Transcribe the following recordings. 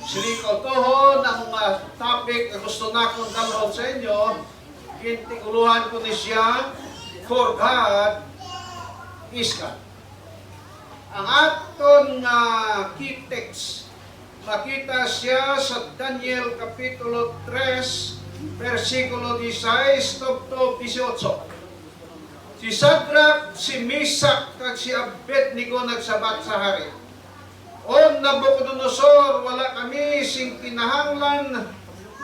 Sili ko tuhon ang topic na gusto na kong dalhon sa inyo. Kintikuluhan ko ni siya, For God is God. Ang aton key text, makita siya sa Daniel Kapitulo 3, versikulo 16 to 18. Si Shadrach, si Meshach, kag si Abednego nagsabat sa hari. O Nabucodonosor, wala kami sing kinahanglan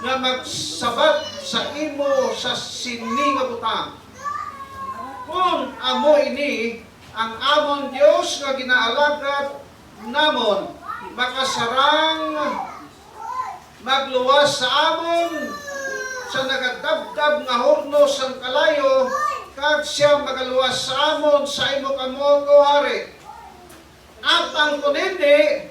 nga magsabat sa imo sa sini nga butang. Kung amo ini ang amon Dios nga ginaalagad namon, makasarang magluwas sa amon sa nagadabdab nga horno sang kalayo, kag siya magaluwas sa amon sa imo kamot o hari. At ang kunindi,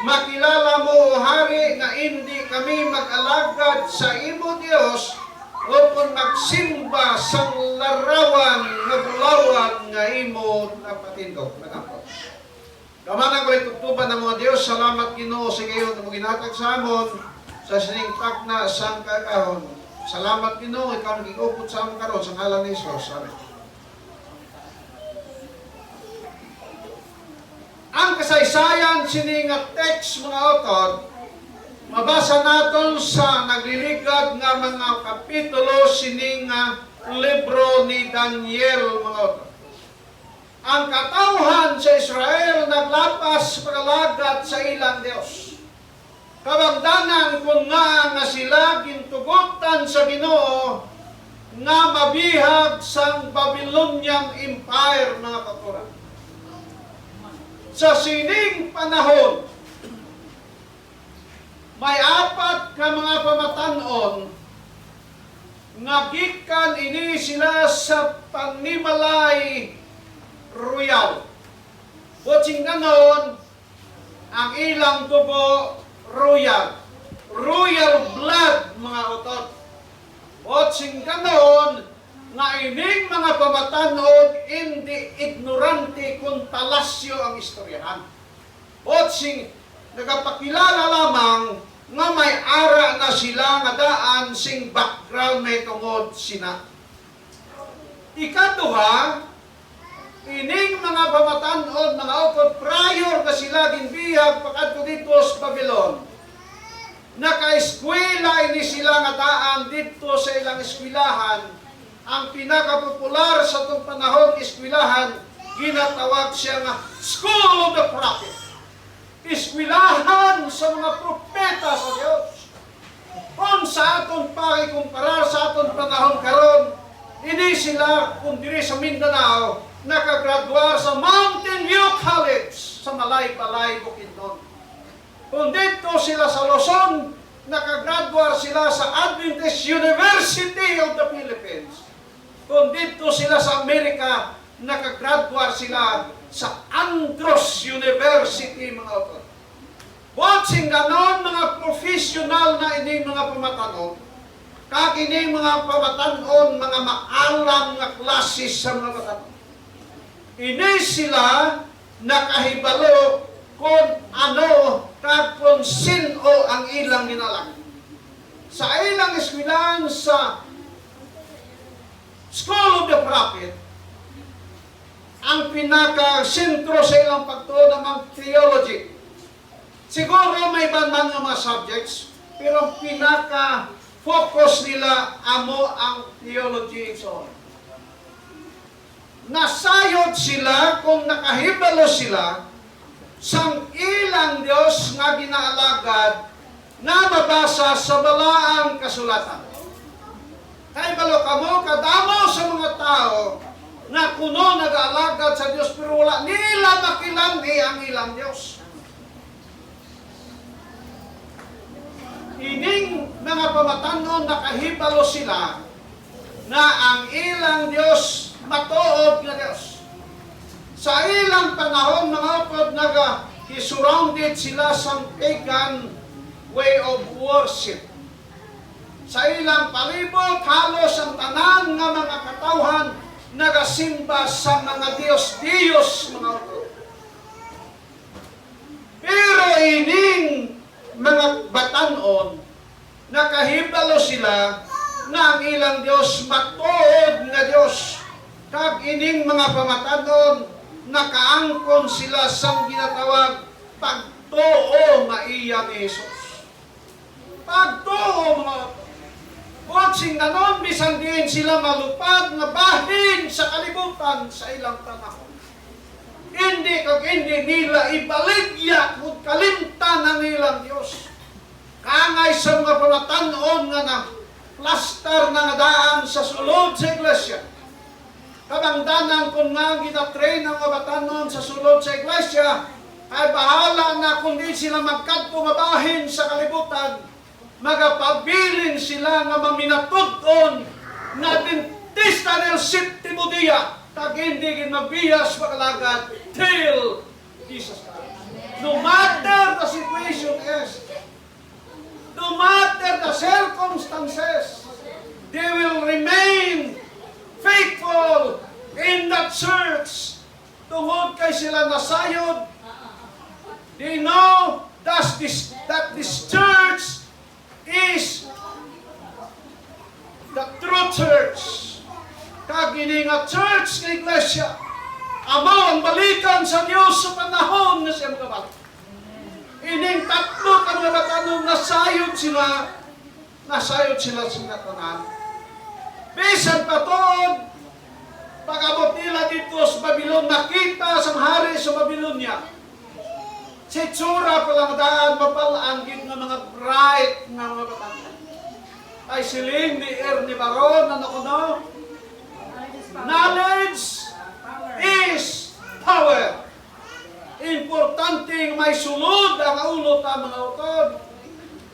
makilala mo o hari nga hindi kami mag-alagad sa imo Dios o kung magsimba sa larawan nga bulawan nga imo napatindog. Kamana ko itutuban ng mga Dios, salamat Ginoo sa gayon na ginhatag sa amon sa siningtak na sang kakahon. Salamat Ginoo, ikaw nag-iupot sa amon karon sa ngalan ni Jesus. Amen. Ang kasaysayan sini nga text mga author, mabasa naton sa nagliligad nga mga kapitulo sini nga libro ni Daniel mga author. Ang katawhan sa Israel naglapas pagalagad sa ilang Dios. Kabangdanan kung nga sila gintugutan sa Ginoo nga mabihag sang Babylonian Empire mga katuran. Sa sining panahon, may apat ka mga pamatanon nga gikan ini sila sa panimalay royal. Botsing ganon, ang ilang tubo royal. Royal blood mga utot. Botsing ganon, nga ining mga pamatanon hindi ignorante kung talasyo ang istoryahan. Botsing nagapakilala lamang nga may ara na sila nga daan sing background may tungod sina. Ikaduha, ining mga pamatanon, mga utod, prior na sila ginbihag pakadto dito sa Babylon. Naka-eskwela ini sila nga daan dito sa ilang eskwilahan. Ang pinakapopular sa itong panahon eskwilahan, ginatawag siya nga School of the Prophet. Eskwilahan sa mga propeta sa Diyos. Kung sa aton pakikumparar sa aton panahon karon, hindi sila, kung diri sa Mindanao, nakagraduar sa Mountain View College sa Malay-Balay, Bukidnon. Kung dito sila sa Luzon, nakagraduar sila sa Adventist University of the Philippines. Kung dito sila sa Amerika, nakagraduar sila sa Andros University, mga autor. Botsing ganon, mga professional na ining mga pamatanon, kag ining mga pamatanon, mga maalam nga klases sa mga pamatanon. Ini sila nakahibalo kung ano, kag kung sino ang ilang minalang. Sa ilang eskwelahan sa School of the Prophet, ang pinaka-sentro sa ilang pagtuon ng theology. Siguro may iba mga subjects, pero ang pinaka-focus nila amo ang theology and so on. Nasayod sila kung nakahibalo sila sang ilang Diyos nga ginaalagad na mabasa sa balaang kasulatan. Kaya balo kamo, kadamo sa mga tao na kuno nag-aalagad sa Diyos pero wala nila makilandi ang ilang Diyos. Ining mga pamatanon nakahibalo sila na ang ilang Diyos matuod na Diyos. Sa ilang panahon mga upod surrounded sila sa pagan way of worship. Sa ilang palibot, halos ang tanan nga mga katawhan nagasimba sa mga Diyos, mga utod. Pero ining mga batanon, nakahibalo sila nga ang ilang Dios matuod nga Dios. Kag ining mga pamatanon, nakaangkon sila sa ginatawag pagtuo nga iya ni Jesus. Pagtuo mga botsing nanon, bisan din sila malupad nga bahin sa kalibutan sa ilang panahon. Hindi nila ibaligya kung kalimtan ng ilang Diyos. Kangay sa mga pamatanon nga na plaster na daan sa sulod sa iglesia. Kabangdanan kung nga ginatrain ang mga batanon sa sulod sa iglesia, ay bahala na kung di sila magkadto mabahin sa kalibutan, magapabilin sila nga maminatudon na dentista del septimo dia, tag hindi magbiyas makalagad till Jesus comes. No matter the situation is, no matter the circumstances, they will remain faithful in that church. Tungod kay sila nasayod, they know that this church is the true church. Kagini nga church nga iglesia, amaw ang balikan sa Diyos sa panahon na siya magabalik. Ining tatlo ang nabatanong nasayod sila sa tanan. Bisan patood, pag-abot nila dito sa Babylon, nakita sa hari sa Babylonia. Si tsura palang daan, mapalanggit ng mga bright nga mga batanong. Ay siling ni Ernie Baron, ano ko no? Knowledge is power. Importante may sulod ang ulo ta mga utod.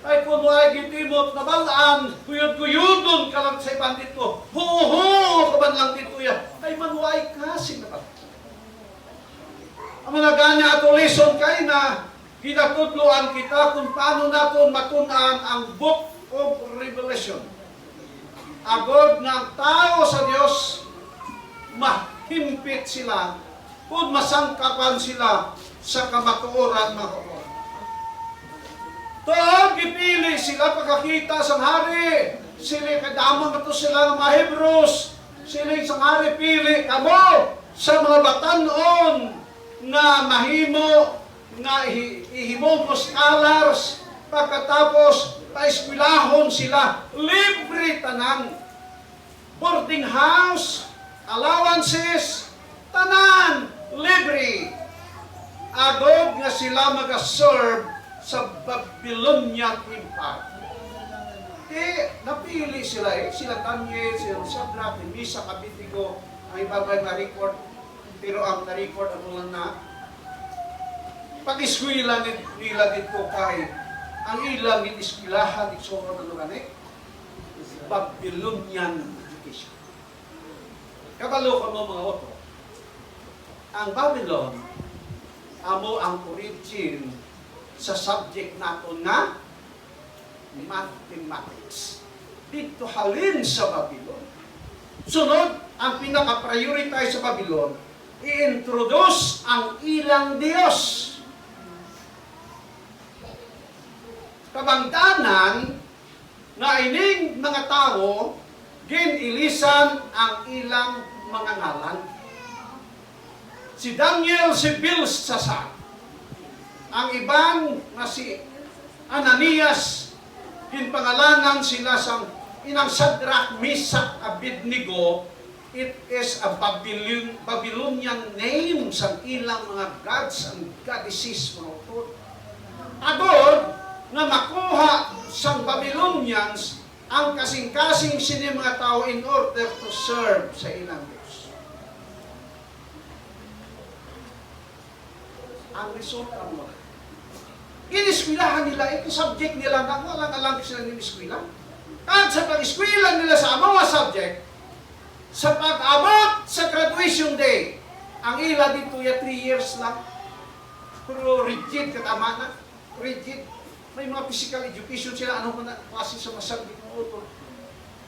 Ay kung ay gitimot na balaan, kuyod-kuyodon ka lang sa ibang dito. Ho-ho ka man lang dito yan. Ay manuay kasi na ba? Ang mga ganya at lesson kay na ginatudloan kita kung paano natin matunan ang Book of Revelation. Agod ng tao sa Diyos, mahimpit sila kung masangkapan sila sa kamatuoran mga kapatid. Toog, gipili sila pagkakita sa hari. Sila kadamang ito sila ng mga Hebrews. Sila sa hari pili kamo sa mga batanon nga mahimo, nga ihimo mo scholars. Pagkatapos, paeskwilahon sila. Libre tanan. Boarding house, allowances, tanan, libre. Agod nga sila mag-serve sa Babylonian Empire. Napili sila sila Daniel, sila Shadrach, Meshach, Abednego, ang ibabay na record, pero ang na-record ang ulan na pag-iskwila nila dito kay ang ilang iniskwelahan ni Soro na lugan Babylonian education. Kabalo ko mo mga oto, ang Babylon amo ang origin sa subject natin na mathematics. Dito halin sa Babylon. Sunod, ang pinaka-prioritize sa Babylon, i-introduce ang ilang Diyos. Kabangdanan na ining mga tao, ginilisan ang ilang mga ngalan. Si Daniel, si Belshazzar. Ang ibang na si Ananias, pinpangalanan sila sa inang Shadrach, Meshach, Abednego. It is a Babylonian name sa ilang mga gods and goddesses mga utod. Agod na makuha sa Babylonians ang kasing-kasing sini mga tao in order to serve sa ilang Diyos. Ang resulta mo, iniskwelahan nila, ito subject nila na walang alam sila iniskwela. At sa pag-iskwela nila sa mga subject, sa pag-abot sa graduation day, ang ila dito ya 3 years lang, pero rigid katama na, rigid. May mga physical education sila, ano man na klase sa mga subject ng auto.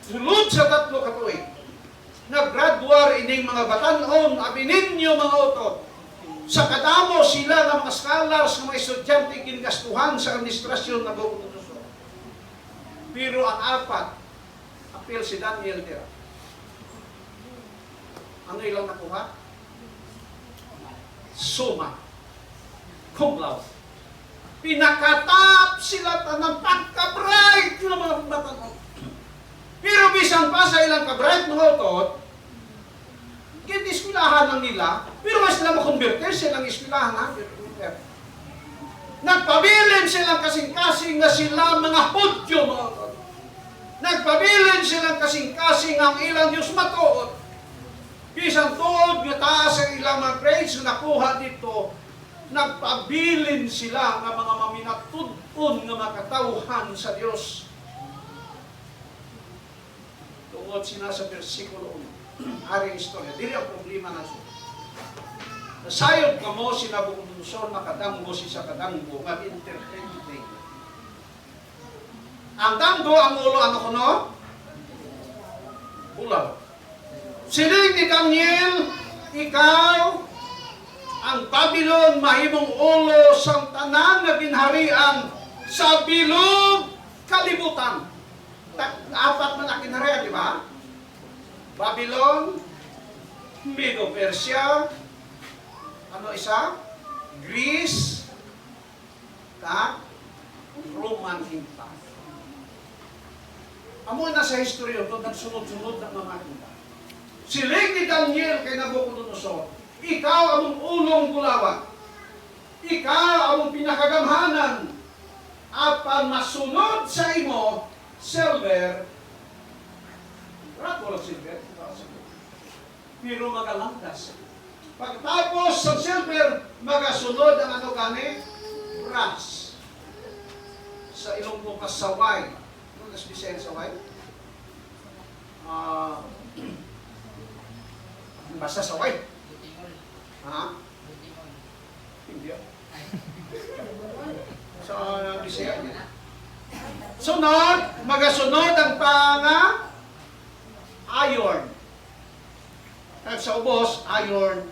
Sulod sa 3 katuig, nag-graduar ining mga batanon, abininyo mga auto. Sa kadamo sila ng mga scholars, ng mga estudyante, gingastuhan sa administrasyon na Bukod. Pero ang apat, apil si Daniel tira. Ano ilang nakuha? Suma. Cum laude. Pinakatap sila ng pagka-bright ng mga bata. Pero bisan pa sa ilang ka-bright ng otot, eskwilahan ng nila, pero mas sila makonverte, silang eskwilahan ha? Nagpabilin silang kasing-kasing na sila mga Hudyo, mga otot. Nagpabilin silang kasing-kasing ang ilang Diyos matuot. Bisan tuod nga taas ang ilang mga grades na nakuha dito, nagpabilin sila ng mga maminatudon ng mga katauhan sa Diyos. Tungod sina sa versikulo 1. Aring istorya. Dili ang problema na siya. Nasayod ka mo si Nabucodonosor, makadanggo si sa kadanggo, mag-interpretate. Ang danggo, ang ulo, ano kuno? Bulaw. Siling ni Daniel, ikaw, ang Babylon, mahimong ulo sa tanan na ginharian sa bilog kalibutan. Apat man na kinharian, di ba? Babylon, Medo-Persia, ano isa? Greece, Roman Empire. Amo na sa history ito, nagsunod-sunod ng mga kita. Siling ni Daniel kay Nabucodonosor, ikaw among ulong gulawan. Ikaw among pinakagamhanan. Apan masunod sa imo, silver, wala silver, pero magalangkas. Pagtapos sa silver, magasunod ang ano gani? Brass. Sa ilong mo kasaway. Ano nas bisayan saway? Basta saway. Ha? Hindi. So, bisayan niya. Sunod, magasunod ang iron. At sa ubos, iron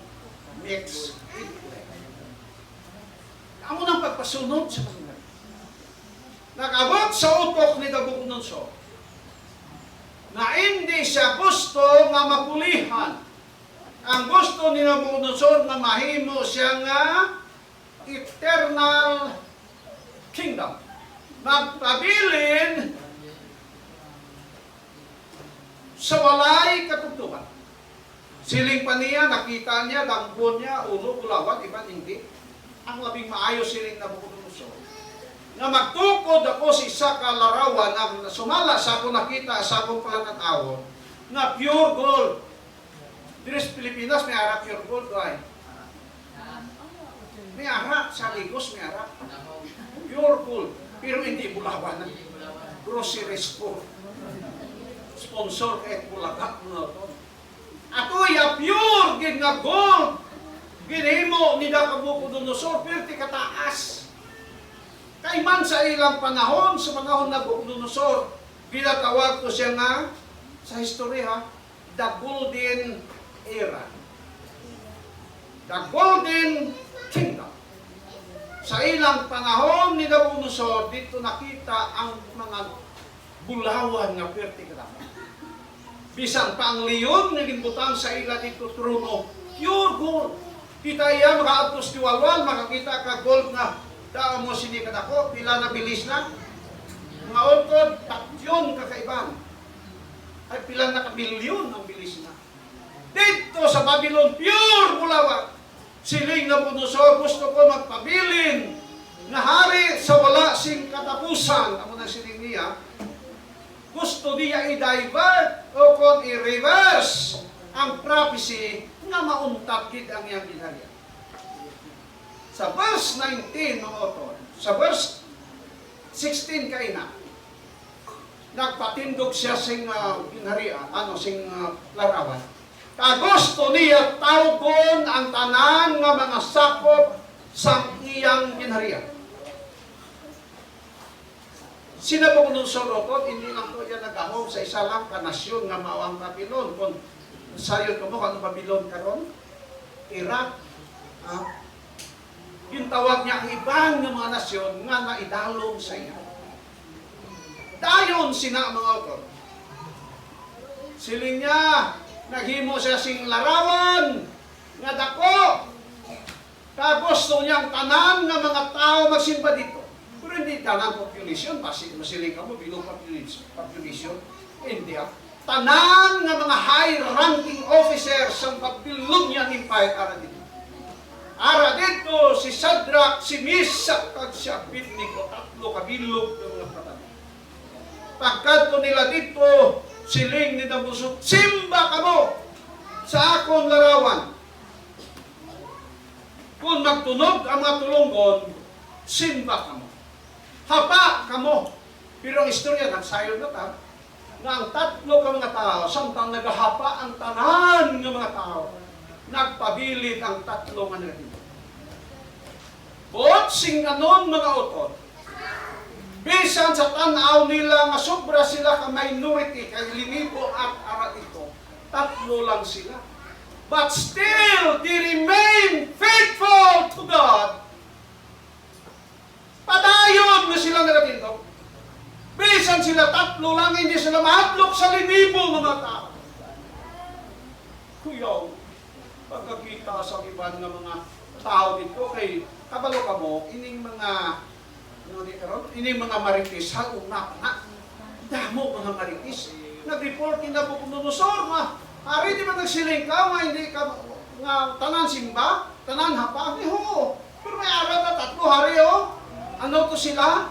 mix. Amo nang pagpasunod sa mga. Nag-abot sa utok ni Nabucodonosor na hindi siya gusto nga mapulihan. Ang gusto ni Nabucodonosor na mahimo siya nga eternal kingdom. Magpabilin sa walay katugtugan. Siling pa niya, nakita niya, dambon niya, ulo, gulawan, iba hindi. Ang labing maayos siling Nabucodonosor. Na magtukod ako sa isa ka larawan na sumala sa ako nakita sa akong palanatawon na pure gold. Dito sa Pilipinas, may arak pure gold. Ay. May arak sa Ligos, may arak. Pure gold. Pero hindi bulawan. Grocery store. Sponsor kahit bulagak mo ito. Ato ya pure gid nga gold. Ginhimo ni Nabucodonosor perti kataas. Kay man sa ilang panahon, sa panahon na Nabucodonosor, ginatawag ko siya nga sa historya, the golden era. The golden kingdom. Sa ilang panahon ni Nabucodonosor, dito nakita ang mga bulawan nga perti kataas. Bisan pa ang leon na ginbutang sa ila dito trono, pure gold. Kita iya makaagtos diwalwal, makakita ka gold nga daan mo sinikad ako, pila na bilis na. Mga utod, tatyon kakaiban. Ay pila na kabilyon ang bilis na. Dito sa Babylon, pure bulawan. Siling Nabucodonosor, gusto ko magpabilin na hari sa wala sing katapusan. Amo na siling niya. Gusto niya i-divert o kung i-reverse ang prophecy na mauntat kit ang iyang ginharian. Sa verse 19, mga author, sa verse 16 kaina, nagpatindog siya sing ginharian, sing larawan. Kagusto niya tawgon ang tanan nga mga sakop sa iyang ginharian. Sina po nung sorotot, hindi lang po yan nag-ahong sa isa lang kanasyon nga mawang Babylon. Kung sayod ko mo, kung Babylon karon, Iraq, yung tawag niya ang ibang ng mga nasyon nga naidalong sa iyo. Dayon sina mga utod. Siling niya, naghimo siya sing larawan, nga dako. Gusto niyang tanan nga mga tao magsimba dito. Pero hindi tanan population, masiling ka mo, below population. Hindi tanan nga mga high-ranking officers sa Babylonian Empire ara dito. Ara dito, si Shadrach, si Meshach, kag si Abednego, tatlo kabilog ng mga patay. Pagkadto nila dito, siling ni Nabusog, simba kamo sa akong larawan. Kung magtunog ang mga tulunggon, simba kamo. Hapa kamo. Pero ang istorya, nagsayo na ta, na ang tatlo ka mga tao, samtang nagahapa ang tanan ng mga tao, nagpabilit ang tatlo nga nagdito. Buot sing anon mga utod, bisan sa tanaw nila nga sobra sila ka minority, kay linibo at ara ito, tatlo lang sila. But still, they remain faithful to God. Padayon na sila nagdito. Bisan sila tatlo lang, hindi sila mahadlok sa linibo ng mga tao. Kuyaw, pagkakita sa iban ng mga tao dito, kay kabalo ka mo, ining mga, ining mga marites, halong na, damo mga marites. Nag-report na po kung nunusor, hari di ba nagsiling ka, hindi ka, nga tanan simba, tanan hapa, ho. Pero may araw na tatlo, hari o. Ano to sila?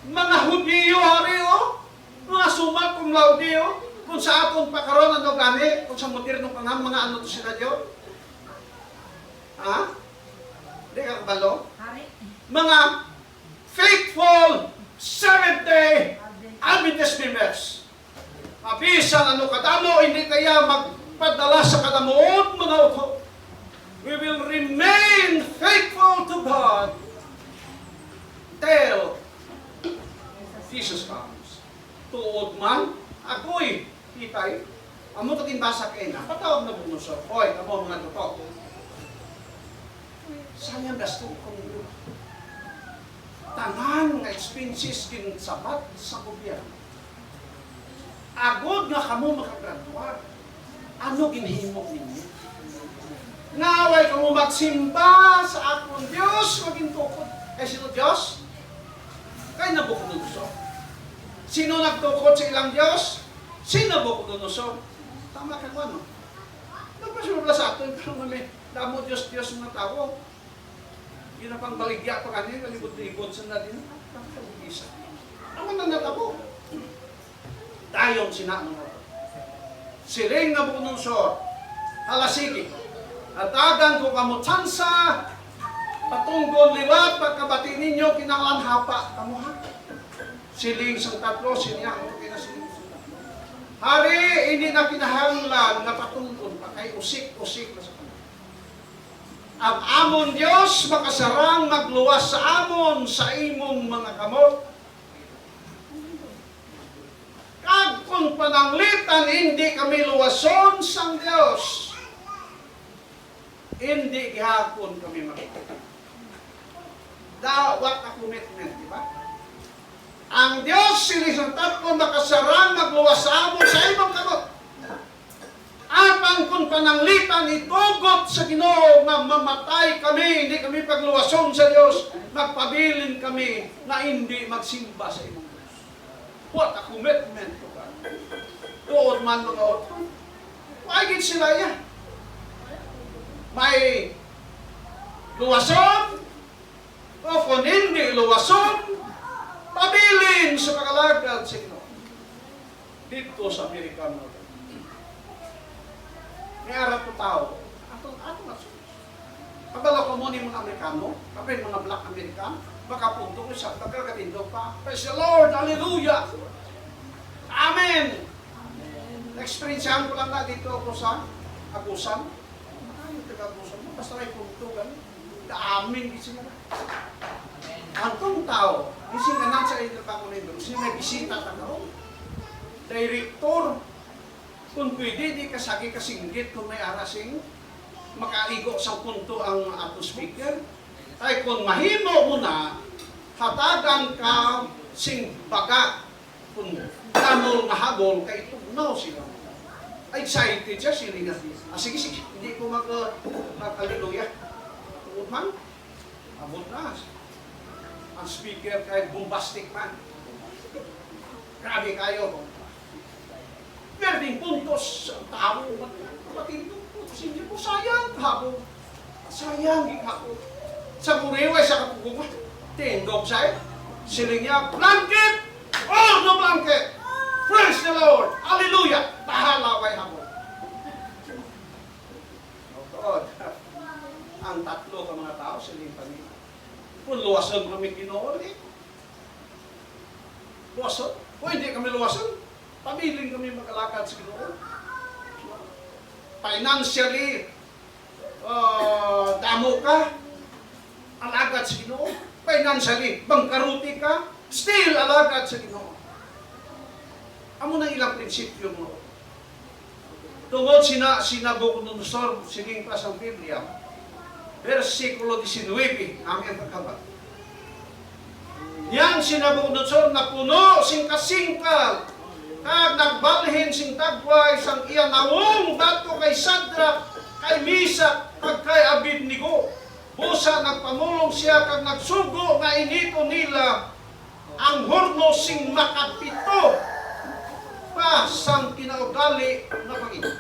Mga Hudyo, hari o. Mga sumat kung laude o. Kung sa atong pakaroon, ano gani? Kung sa modernong pangang, mga ano to sila diyo? Ha? Hindi ka kabalo? Mga faithful Seventh-day Adventist members. Mabisan ano kadamo, hindi kaya magpadala sa kadamuot, mga uto. We will remain faithful to God till Jesus comes. Tuod man, ako'y kitay, amo to kinbasa kay na, patawag na bunuso. Hoy, kamo mga tuto. Sayang gasto kong tanan nga expenses kin sabat sa gobyerno. Agod nga kamo makagraduar. Ano ginhimo ninyo? Naway kamo magsimba sa akong Dios, maging tukod. Eh sino Dios? Kay Nabucodonosor. Sino nagtukod sa ilang Dios? Si Nabucodonosor. Tama ka ko ano? Nagpasimula sa ato, pero may damo Dios mga tao. Yun na pang baligya pa kanina, kalibot-libot sa natin. Isa. Naman na natabo. Dayon sinano mo. Siling Nabucodonosor, halasigi. Atagan ko kamo tsansa, patunggon liwat, pagkabati ninyo, kinanglan hapa. Kamu ha? Siling sang tatlo, siniya ko kinasiling sang tatlo. Hari, hindi na kinahanglan na patunggon, kay usik-usik na sa kanila. Ang amon Diyos, makasarang magluwas sa amon sa imong mga kamot. Kag kung pananglitan, hindi kami luwason sang Diyos. Hindi gihapon kami makita. What a commitment, di ba? Ang Diyos, sinisang tatlo, makasarang magluwas sa amon sa imong kamot. Apang kung pananglitan, itugot sa Ginoo na mamatay kami, hindi kami pagluwason sa Diyos, magpabilin kami na hindi magsimba sa imong Diyos. What a commitment to God. Doon man mga otro. Maigit sila yan. May luwason, o kung hindi luwason, pabilin sa pagkalagad sa Ginoo. Dito sa Amerika mga otro. May arap ko tao. Ato masunod. Kabalo ko mo ni mga Amerikano, kapag mga Black American, baka punto ko siya, pagkakatindo pa. Praise the Lord! Hallelujah! Amen! Na-experiencehan ko lang na dito ako sa Agusan. Ano taga-Agusan mo? Basta may punto gano'n. Amen! Sila na. Antong tao, hindi nga na sa ito pa ko nito, sila may bisita tagaw. Director, kung pwede, di kasagi kasinggit kung may arasing makaigo sa punto ang ato speaker. Ay kung mahimo mo na, hatagan ka sing baga kung damol nga habol kay tugnaw sila. Excited siya sila nga. Sige, hindi ko mag-hallelujah. Tungod man, abot na. Ang speaker kay bombastic man. Grabe kayo. Pwerdeng puntos ang tao. Matindong puntos. Hindi po sayang kahapon. Sayang kahapon. Sa kuriway sa kapugungan. Tindog sa'yo. Siling niya, blanket! All the blanket! Praise the Lord! Hallelujah! Bahala kay hapon. Oh God. Ang tatlo ka mga tao, siling pamilya. Kung luwasan kami ginoon eh. Luwasan? Kung hindi kami luwasan, pamiling kami mag-alakad sa Ginoo. Financially, damo ka, alagad sa Ginoo. Financially, bangkaruti ka, still alagad sa Ginoo. Amo na ilang prinsipyo mo. Tungod Nabucodonosor, sining pa sa Biblia, versikulo 19, aming pagkabat. Yang si Nabucodonosor na puno sing kasingkal kag nagbalhin sing tagway sang iya nawong dato kay Sadrak, kay Misak, kag kay Abednego. Busa nagpamulong siya kag nagsugo nga inito nila ang horno sing makapito pa sang kinaugali na Panginoon.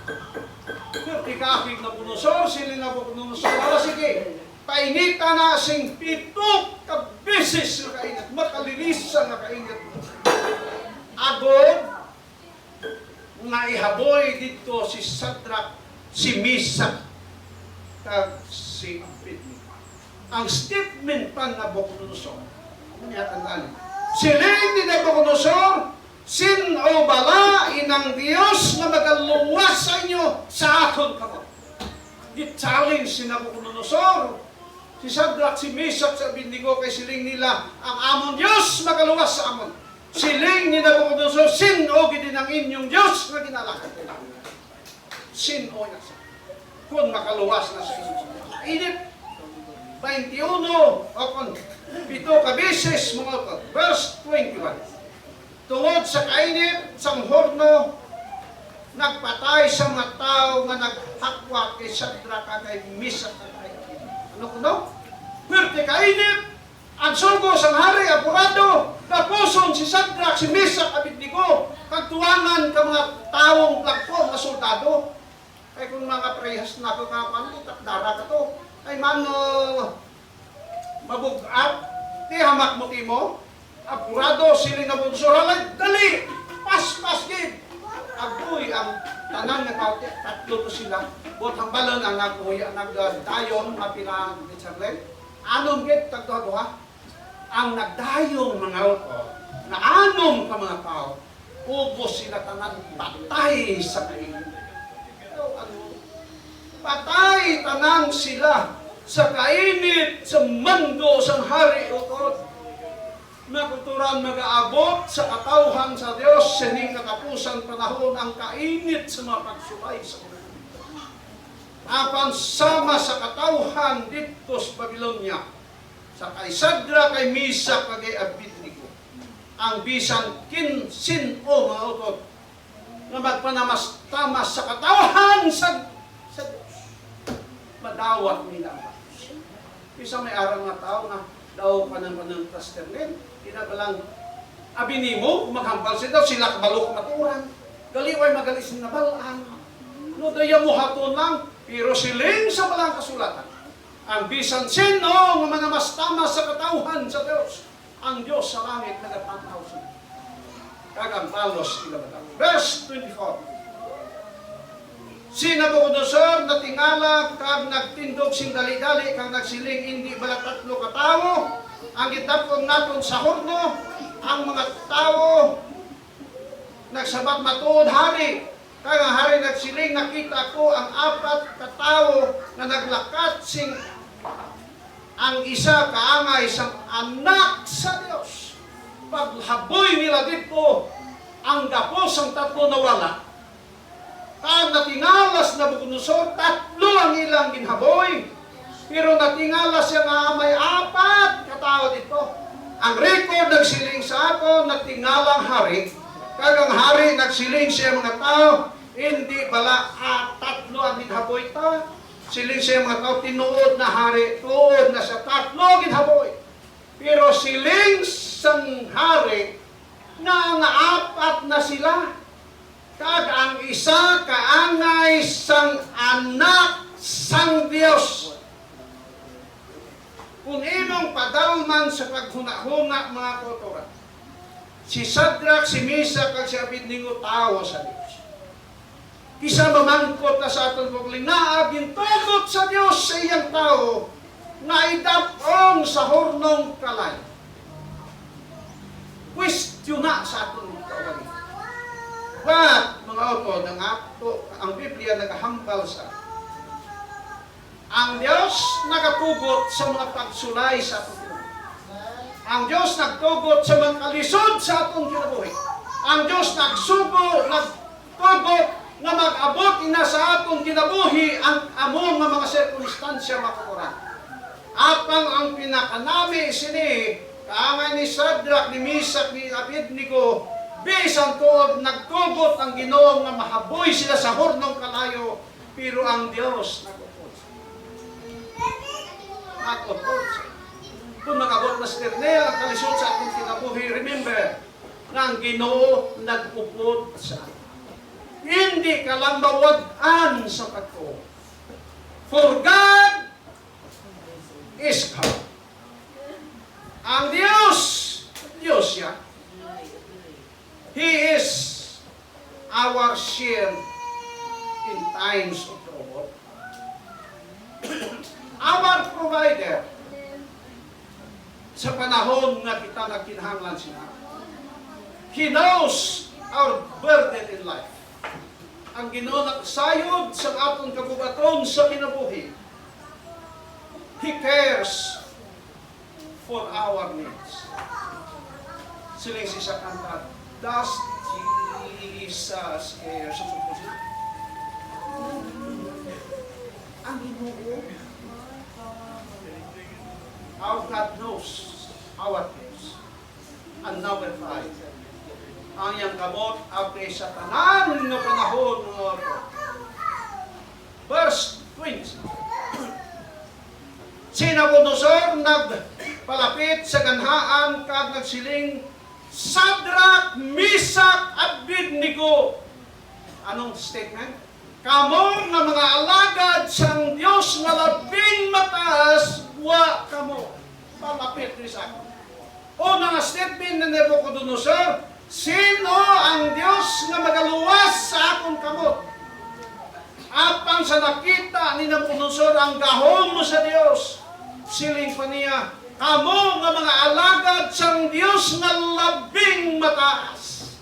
Pero ikakig Nabucodonosor, sila Nabucodonosor, wala sige. Painita na sing pito ka beses na kainit, makalilisa na kainit. Agod, nga ihaboy dito si Sadrak, si Misak, kag si Abednego. Ang statement pa na Nabucodonosor, ano niya tandaan? Siling ni Nabucodonosor, sin o bala inang Diyos na magaluwas sa inyo sa aton kamot. Gi-challenge si Nabucodonosor, si Sadrak, si Misak, si Abednego kay siling nila, ang amon Diyos magaluwas sa amon. Siling ni Nabucodonosor, sin o gidin ang inyong Diyos na ginalakad nila. Sin o na sa. Kung makaluwas na sa inyo. Init, 21, o kung pito ka beses, mga utod. Verse 21. Tungod sa kainit, sang horno, nagpatay sa mga tao nga naghakwa kay Sadrak kay Misak kay Abednego. Ano kuno? Pwerte kainit, ang sugo sang hari, apurado, napuson si Sadrak, si Misak, Abednego, kagtuwangan ka mga taong plagpo, mga soldado. Ay kung mga prehas na ako kapanlitak, dara ka to, ay man mabugat, di hamak mo timo, apurado, sili na bunsuralay, dali, pas gid. Agoy ang tanan nga tao, tatlo to sila, bot hambalan ang agoy, ang nagdayon, mga pinag-Charlene. Anom gid, tagduha-duha, ang nagdayon mga na anom ka mga tao, ubos sila tanan, patay sa kainit. Patay tanan sila sa kainit, sa mando, sa hari utod. Nakuturan mag-aabot sa katawhan sa Diyos, sining katapusan panahon ang kainit sa mga pagsulay sa mga. Apan sama sa katawhan dito sa Babylonia, sa kay Sadrak, kay Misak, kay Abednego, ang bisan sin o mga utod na magpanamastamas sa katawhan sa Diyos. Madawat nila ang batos. Isa may arang nga tao na daw panang Casterlen, kinabalang Abednego, maghambal siya daw, sila kabalok maturan. Galiway magalis na balaan. No, daya mo haton lang, pero siling sa balang kasulatan. Ang bisan sino nga manamastamas sa katawhan sa Diyos. Ang Diyos sa langit nagapanaw siya. Kagang palos sila batang. Verse 24. Si Nabucodonosor natingala kag nagtindog sing dali-dali kag nagsiling hindi bala tatlo ka tawo ang gitapon naton sa horno, ang mga tawo nagsabat matuod hari kag ang hari nagsiling nakita ko ang apat ka tawo na naglakat sing ang isa kaangay sa anak sa Dios. Paghaboy nila dito ang gapos ang tatlo nawala. Kag natingalas Nabucodonosor, tatlo ang ilang ginhaboy. Pero natingalas siya nga may apat katao dito. Ang record nagsiling sa ako, tao na tingalang hari, kagang hari nagsiling siya mga tao, hindi bala tatlo ang gidhaboy ta. Siling siya mga tao, tinuod na hari, tuod na sa tatlo gidhaboy. Pero siling sang hari, nga apat na sila. Kag ang isa kaangay sang anak sang Dios. Kung imong padalman sa paghuna-huna mga kauturan, si Shadrach, si Meshach, kag si Abednego tao sa Dios. Kisa mamangkot na sa aton pagling naagin tugot sa Dios sa iyang tao na idapong sa hornong kalay. Question na sa aton kauturan. But, mga auto, ang Biblia nagahambal sa ang Diyos nagatugot sa mga pagsulay sa atong kinabuhi. Ang Diyos nagtugot sa mga kalisod sa atong kinabuhi. Ang Diyos nagtugot na mag-abot ina sa atong kinabuhi ang among mga sirkunstansya makakuran. Apang ang pinakanami sini, kaangay ni Shadrach, ni Meshach, ni Abednego, bisan tuod nagtugot ang Ginoo nga mahaboy sila sa hornong kalayo, pero ang Dios nag-upod. Kung mag-abot na si Ternel, ang kalisod sa atong kinabuhi, remember, na ang Ginoo nag-upod sa atin. Hindi ka lang mawag-an sa pagko. For God is God. Ang Diyos, Diyos siya. He is our shield in times of trouble. Our provider sa panahon nga kita nagkinahanglan siya. He knows our burden in life. Ang Ginoo nagsayod sa atong kabugaton sa kinabuhi. He cares for our needs. Siling sa kanta, does Jesus cares? Ang Ginoo, our God knows our needs. And number 5, ang iyang kabot abay sa tanan nga panahon ng oto. Verse 20. Si Nabucodonosor nagpalapit sa ganhaan kag nagsiling, Shadrach, Meshach, Abednego. Anong statement? Kamo nga mga alagad sang Dios nga labing mataas, wa kamo palapit ni sa ako. O nga statement ni Nabucodonosor, sino ang Diyos nga magaluwas sa akong kamot? Apang sa nakita ni Nabucodonosor ang gahom mo sa Diyos, siling pa niya, kamo nga mga alagad sang Diyos nga labing mataas.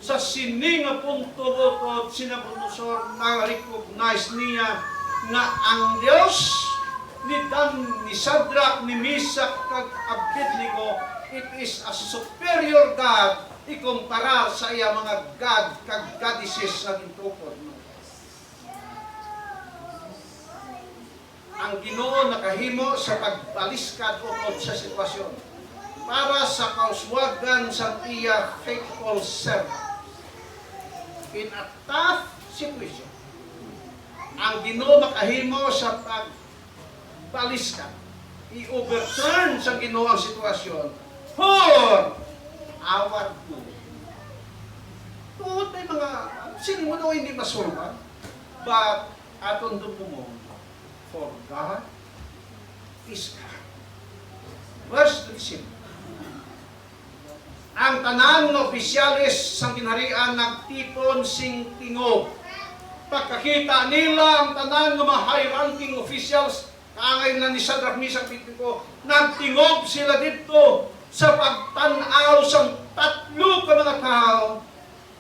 Sa sini nga punto bukod si Nabucodonosor na recognize niya nga ang Diyos ni Shadrach, ni Meshach, kag Abednego, it is a superior God ikumpara sa iya mga God kag goddesses na gintukod. Ang Ginoo nakahimo sa pagbaliskad ukod sa sitwasyon para sa kauswagan sa iya faithful servant. In a tough situation, ang Ginoo makahimo sa pagbaliskad, i-overturn sa Ginoo ang sitwasyon for our good. Tuod may mga sino mo daw hindi masulman, but aton dumumong for God is God. Verse 35. Ang tanan ng opisyalis sang ginharian nagtipon sing tingog. Pagkakita nila ang tanan ng mga high-ranking officials, kaangay na ni Shadrach, Meshach, Abednego, nagtingog sila dito sa pagtanaw sang tatlo ka mga tao,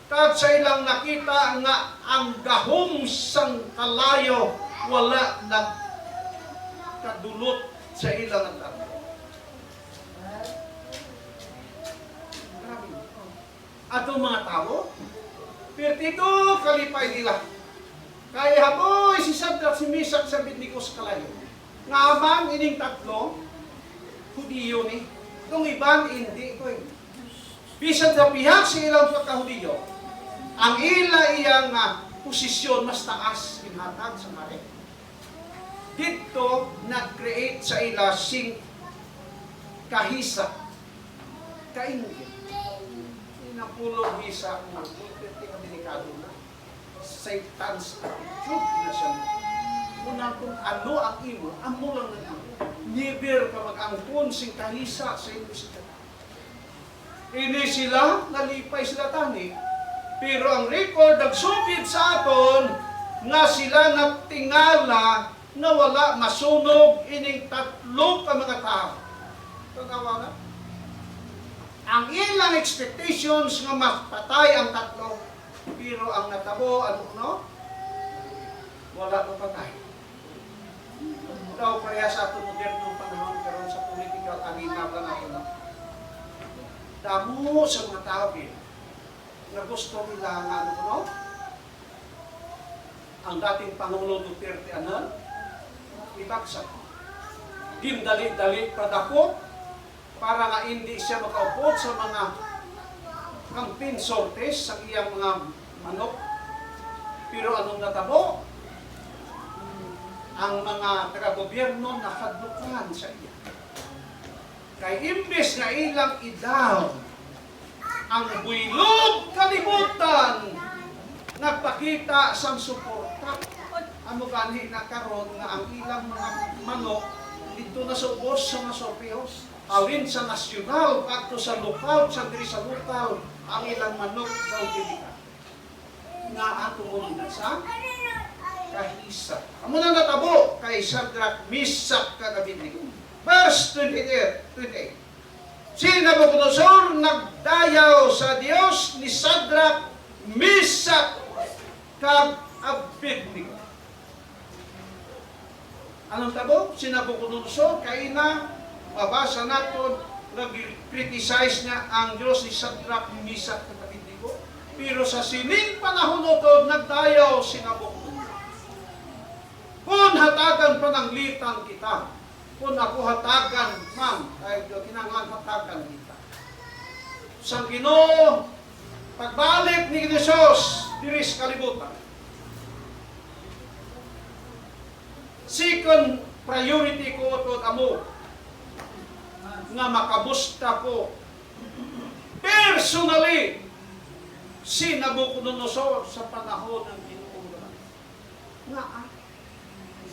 kag sa ilang nakita nga ang gahom sang kalayo wala nagkadulot sa ilang tatlo. Atong mga tao, pertito kalipay nila. Kaya haboy si Shadrach, si Meshach, si Abednego sa kalayo. Nga amang ining tatlo, Hudiyo ni. Itong ibang hindi ko eh. Bisan sa pihak sa ilang pagkahudiyo, ang iyang posisyon mas taas inhatag sa mare. Dito nag-create sa ila sing kahisa, kaingin. Inapulog hisa mo, hindi ka delikado na. Satan's attitude na siya. Muna kung ano ang imo, amo lang na imo. Never ka mag-angkon sing kahisa sa imo sila. Ini sila, nalipay sila tani. Pero ang record, nagsugid sa aton, nga sila natingala na wala masunog ining tatlo ka mga tao. Tanawa na? Ang ilang expectations nga mapatay ang tatlo, pero ang natabo, ano no? Wala pa patay. Daw kaya sa ato modernong panahon karon sa political arena ba natin no? Damo sa mga tao na gusto nila nga ano no? Ang dating Pangulo Duterte anon, ibagsak. Dali-dali padako para nga hindi siya makaupod sa mga campaign sortes sa iyang mga manok. Pero anong natabo? Ang mga taga-gobyerno nakadlukan sa iya. Kay imbes nga ilang idaw ang builog kalibutan nagpakita sang suporta. Ano gani na karon nga ang ilang mga manok dito na sa ubos sa mga sorpehos. Alin sa nasyonal, pagto sa lokal, sa diri sa lokal, ang ilang manok daw dilikan. Nga ato mo na sa kahisa. Amo na natabo kay Shadrach, Meshach, kag Abednego. Verse 28. Si Nabucodonosor nagdayaw sa Dios ni Shadrach, Meshach, kag Abednego. Anong tabo? Si Nabucodonosor kay na mabasa naton nag-criticize niya ang Diyos ni Shadrach, Meshach, kag Abednego. Pero sa sining panahon ito, nagdayaw si Nabucodonosor. Kung hatagan pananglitan kita, kung ako hatagan, ma'am, dahil kinanglan hatagan kita. Sa Ginoo, pagbalik ni Jesus, diris kalibutan. Second priority ko ito amo, nga makabusta ko personally si Nabucodonosor sa panahon ng Ginoo. Nga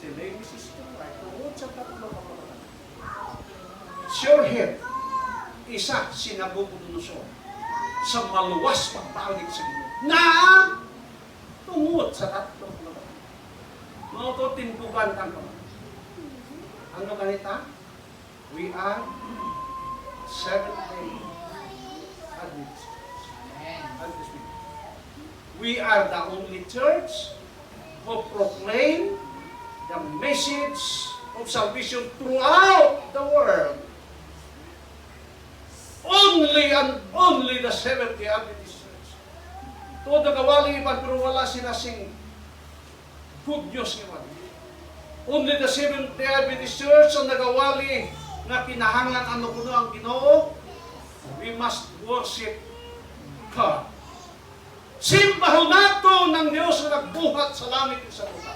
si Lady Sister, right? Tungod sa tatlo kapatid. Sure head, isa si Nabucodonosor sa maluwas pagbalik sa Ginoo. Na tungod sa tatlo kapatid. Mga ito tintugan kang kapatid. Ano ganita? We are Seventh-day Adventists. We are the only church who proclaim the message of salvation throughout the world. Only and only the Seventh-day Adventist Church. Todo gawali iban pero wala sila sing good news iban. Only the Seventh-day Adventist Church ang nagawali na kinahanglan ano kuno ang Ginoo. We must worship God. Simbahon nato ng Diyos na nagbuhat sa langit sa lupa.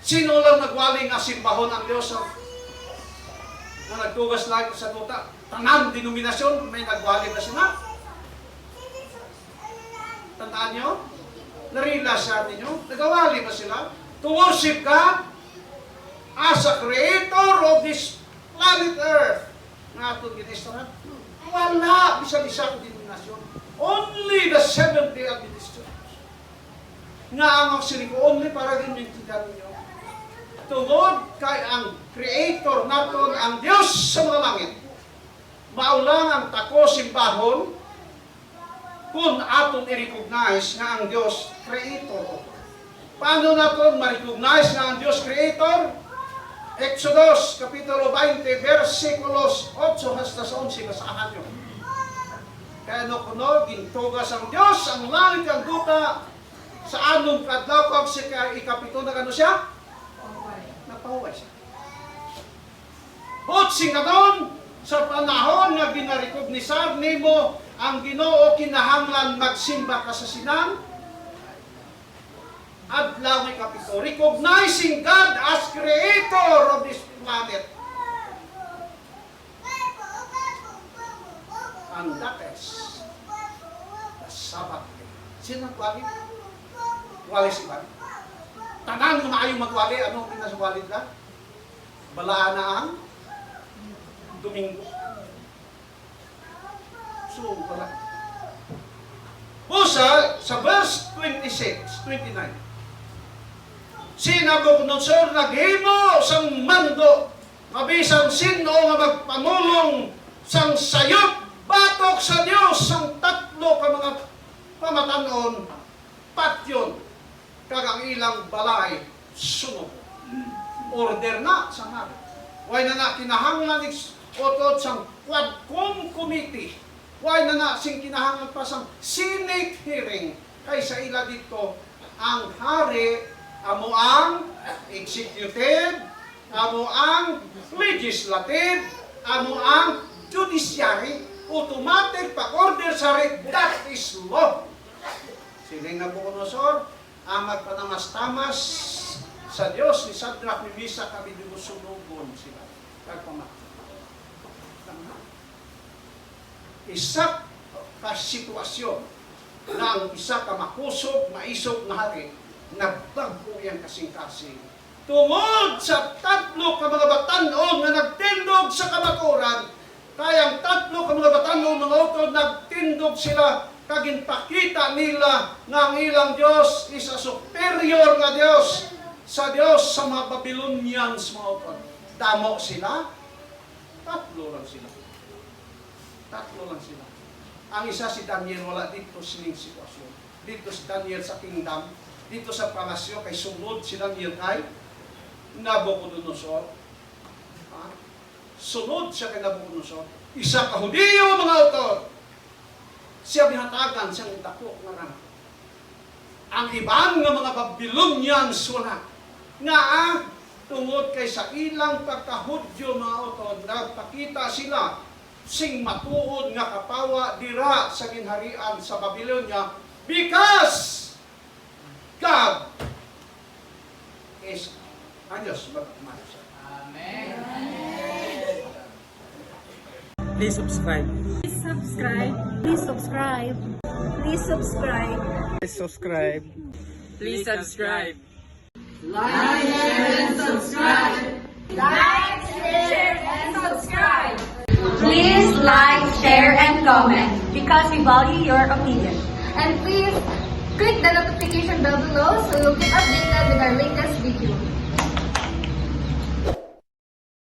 Sino lang nagwali nga simbahon ang Diyos na nagtugas langit sa lupa? Tanang denominasyon, may nagwali na sila. Tandaan nyo? Narilasyan ninyo? Nagawali ba sila? To worship God as a creator of this planet Earth. Nga itong ginistra? Wala! Bisa-bisa ang denominasyon. Only the Seventh-day Adventist Church. Nga ang sinig only para din maintindihan ninyo. Tungod kay ang Creator naton ang Diyos sa mga langit. Maulang ang tako simbahon kung aton i-recognize nga ang Diyos Creator. Paano naton ma-recognize nga ang Diyos Creator? Exodus, Kapitulo 20, versikulos 8 hasta sa 11, basahan nyo. Kaya kuno, gintugas ang Diyos, ang langit ang duta, sa anong kadlaw kag si ikapito na kano siya? Napahuway siya. Hot sing kanon, sa panahon nga ginarikognisar nimo ang Ginoo kinahanglan magsimba ka sa sinang adlaw may kapito. Recognizing God as creator of this planet. And that is the Sabbath day. Sino nagwali? Wali si Bali. Tanan mo maayong magwali. Anong pinaswali ka? Balaan na ang Domingo. So, wala. Usa, sa verse 26, 29. Si Nabucodonosor naghimo sang mando, mabisan sino nga magpamulong sang sayop, batok sa Dios sang tatlo ka mga pamatanon, patyon, kagang ilang balay, sunog. Order na sa hari. Way na kinahanglan otod sang Quadcom Committee. Way na sing kinahanglan pa sang Senate hearing. Kaysa ila dito, ang hari, amo ang executive, amo ang legislative, amo ang judiciary, automatic pag-order sa rin, that is law. Siling Nabucodonosor, ang magpanamas-tamas sa Diyos ni Shadrach, ni Meshach, kami dinusunugon sila. Kagpamak. Isa ka sitwasyon na ang isa ka makusog, maisog na hari, nagbago yan kasing-kasing. Tungod sa tatlo ka mga batanon na nagtindog sa kamaturan, kaya ang tatlo ka mga batanon mga utod nagtindog sila, kaginpakita nila nga ang ilang Diyos is a superior na Diyos sa Diyos sa mga Babylonians mga utod. Damo sila, tatlo lang sila. Tatlo lang sila. Ang isa si Daniel, wala dito sining sitwasyon. Dito si Daniel sa kingdom, dito sa palasyo, kay sunod si Daniel kay Nabucodonosor. Sunod siya kay Nabucodonosor. Isa ka Hudiyo mga autor. Siya binatagan siyang dako nga na. Ang ibang nga mga Babylonians wala. Nga tungod kay sa ilang pagkahudyo mga autor, nagpakita sila sing matuod nga kapawa dira sa ginharian sa Babylonia because God is ang Diyos. Amen. Please subscribe. Please subscribe. Please subscribe. Please subscribe. Please subscribe. Please subscribe. Like, share, and subscribe. Please like, share, and comment because we value your opinion. And please click the notification bell below so you'll get updated with our latest video.